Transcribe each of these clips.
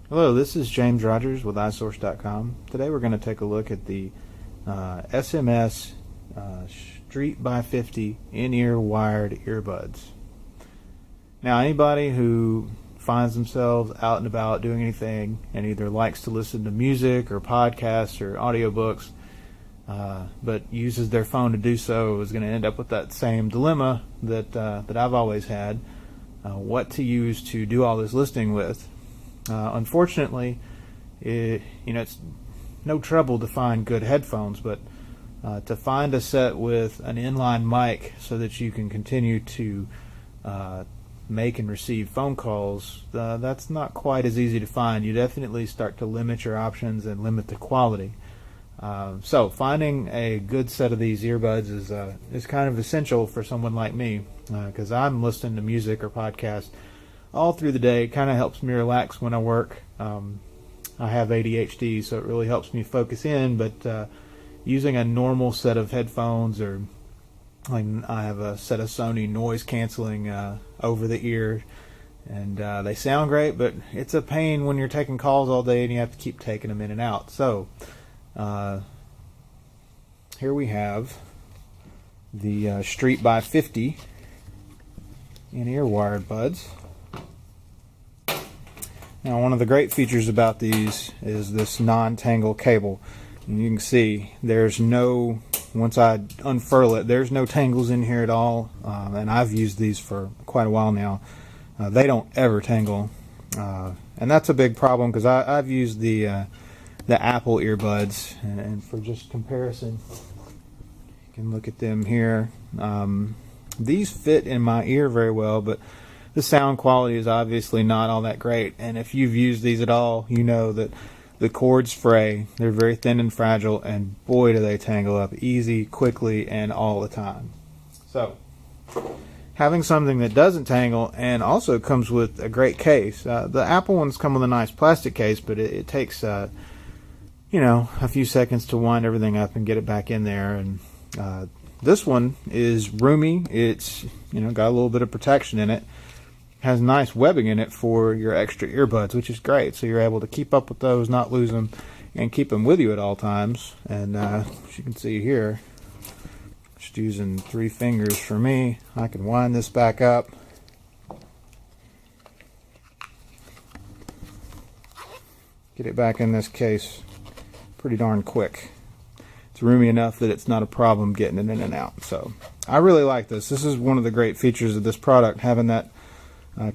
Hello, this is James Rogers with iSource.com. Today we're going to take a look at the SMS streetby50 in-ear wired earbuds. Now, anybody who finds themselves out and about doing anything and either likes to listen to music or podcasts or audiobooks, but uses their phone to do so is going to end up with that same dilemma that I've always had, what to use to do all this listening with. Unfortunately, it's no trouble to find good headphones, but to find a set with an inline mic so that you can continue to make and receive phone calls, that's not quite as easy to find. You definitely start to limit your options and limit the quality. So finding a good set of these earbuds is kind of essential for someone like me, because I'm listening to music or podcasts all through the day. It kind of helps me relax when I work. I have ADHD, so it really helps me focus in, but using a normal set of headphones, or I have a set of Sony noise canceling over the ear, and they sound great, but it's a pain when you're taking calls all day and you have to keep taking them in and out. So here we have the streetby50 in-ear wired buds. Now, one of the great features about these is this non-tangle cable. And you can see there's no, once I unfurl it, there's no tangles in here at all. And I've used these for quite a while now. They don't ever tangle. And that's a big problem, because I've used the Apple earbuds. And for just comparison, you can look at them here. These fit in my ear very well, but the sound quality is obviously not all that great, and if you've used these at all, you know that the cords fray. They're very thin and fragile, and boy do they tangle up easy, quickly, and all the time. So having something that doesn't tangle and also comes with a great case. The Apple ones come with a nice plastic case, but it takes a few seconds to wind everything up and get it back in there. And this one is roomy. It's got a little bit of protection in it. Has nice webbing in it for your extra earbuds, which is great. So you're able to keep up with those, not lose them, and keep them with you at all times. And as you can see here, just using 3 fingers for me, I can wind this back up. Get it back in this case pretty darn quick. It's roomy enough that it's not a problem getting it in and out. So I really like this. This is one of the great features of this product, having that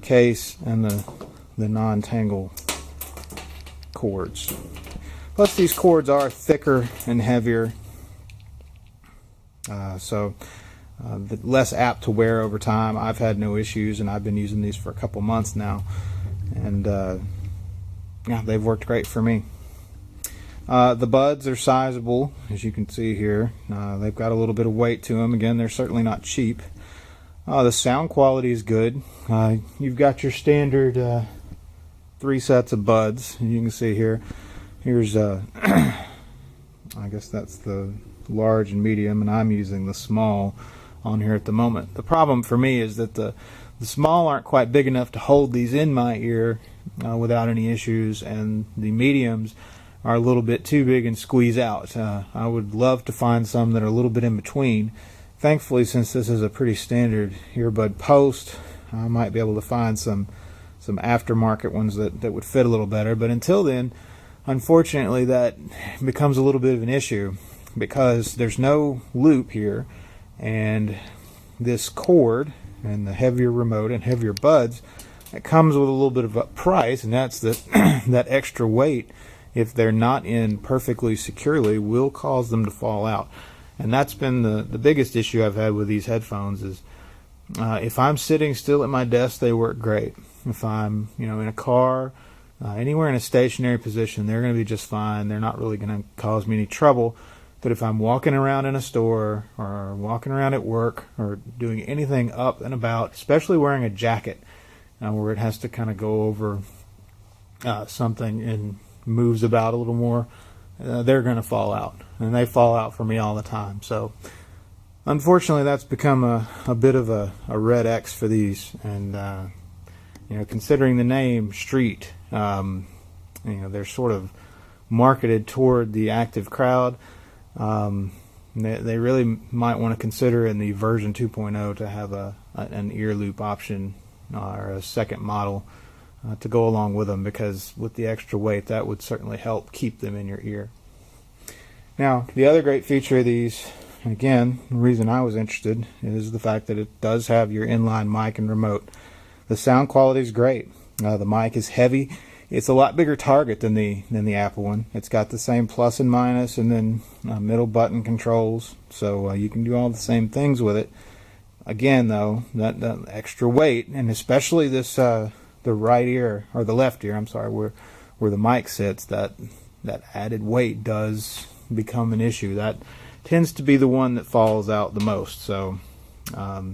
case and the non-tangle cords. Plus, these cords are thicker and heavier, so less apt to wear over time. I've had no issues, and I've been using these for a couple months now, and yeah, they've worked great for me. The buds are sizable, as you can see here. They've got a little bit of weight to them. Again, they're certainly not cheap. The sound quality is good. You've got your standard 3 sets of buds. You can see here. Here's I guess that's the large and medium, and I'm using the small on here at the moment. The problem for me is that the small aren't quite big enough to hold these in my ear without any issues, and the mediums are a little bit too big and squeeze out. I would love to find some that are a little bit in between. Thankfully, since this is a pretty standard earbud post, I might be able to find some aftermarket ones that would fit a little better. But until then, unfortunately, that becomes a little bit of an issue, because there's no loop here, and this cord and the heavier remote and heavier buds, it comes with a little bit of a price, and that's that that extra weight, if they're not in perfectly securely, will cause them to fall out. And that's been the biggest issue I've had with these headphones. Is if I'm sitting still at my desk, they work great. If I'm in a car, anywhere in a stationary position, they're going to be just fine. They're not really going to cause me any trouble. But if I'm walking around in a store, or walking around at work, or doing anything up and about, especially wearing a jacket where it has to kind of go over something and moves about a little more, they're going to fall out, and they fall out for me all the time. So unfortunately, that's become a bit of a red X for these. And considering the name Street, they're sort of marketed toward the active crowd. They really might want to consider in the version 2.0 to have an ear loop option or a second model to go along with them, because with the extra weight that would certainly help keep them in your ear. Now, the other great feature of these, again, the reason I was interested, is the fact that it does have your inline mic and remote. The sound quality is great. The mic is heavy. It's a lot bigger target than the Apple one. It's got the same plus and minus, and then middle button controls, so you can do all the same things with it. Again, though, that extra weight, and especially this the right ear, or the left ear, I'm sorry, where the mic sits, that added weight does become an issue. That tends to be the one that falls out the most, so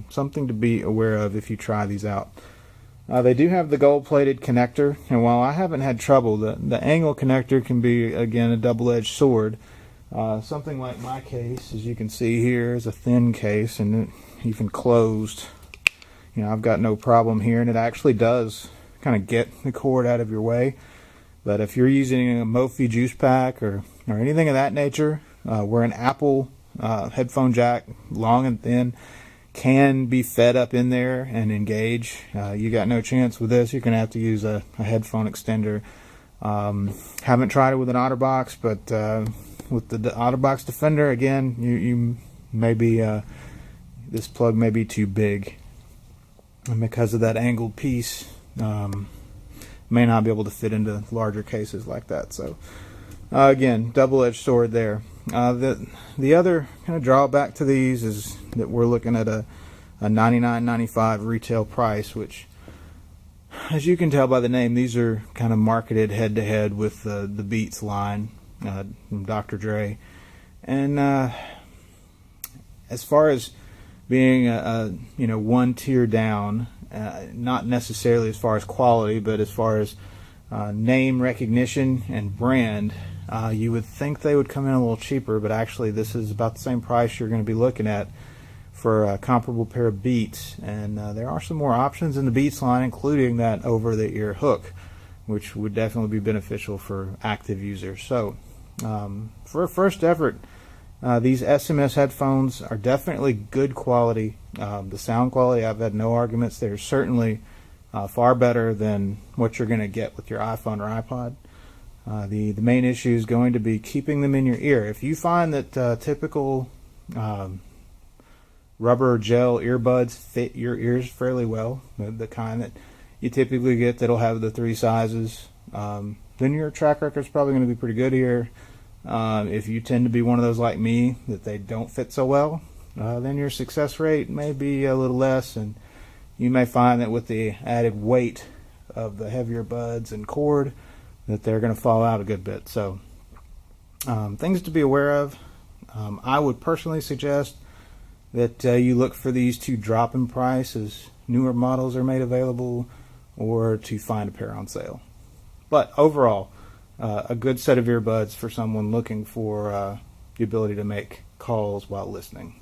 something to be aware of if you try these out. They do have the gold-plated connector, and while I haven't had trouble, the angle connector can be, again, a double-edged sword. Something like my case, as you can see here, is a thin case, and even closed, I've got no problem here, and it actually does kind of get the cord out of your way. But if you're using a Mophie juice pack or anything of that nature, where an Apple headphone jack, long and thin, can be fed up in there and engage, you got no chance with this. You're going to have to use a headphone extender. Haven't tried it with an OtterBox, but with the OtterBox Defender, again, you maybe this plug may be too big, and because of that angled piece, may not be able to fit into larger cases like that. So again, double-edged sword there. The other kind of drawback to these is that we're looking at a $99.95 retail price, which, as you can tell by the name, these are kind of marketed head-to-head with the Beats line from Dr. Dre. And as far as being one tier down, not necessarily as far as quality, but as far as name recognition and brand, you would think they would come in a little cheaper, but actually this is about the same price you're going to be looking at for a comparable pair of Beats. And there are some more options in the Beats line, including that over-the-ear hook, which would definitely be beneficial for active users. So for a first effort, these SMS headphones are definitely good quality. The sound quality, I've had no arguments. They're certainly far better than what you're going to get with your iPhone or iPod. The main issue is going to be keeping them in your ear. If you find that typical rubber or gel earbuds fit your ears fairly well, the kind that you typically get that'll have the 3 sizes, then your track record is probably going to be pretty good here. If you tend to be one of those like me that they don't fit so well, then your success rate may be a little less, and you may find that with the added weight of the heavier buds and cord that they're going to fall out a good bit. So things to be aware of. I would personally suggest that you look for these to drop in price as newer models are made available, or to find a pair on sale. But overall, a good set of earbuds for someone looking for the ability to make calls while listening.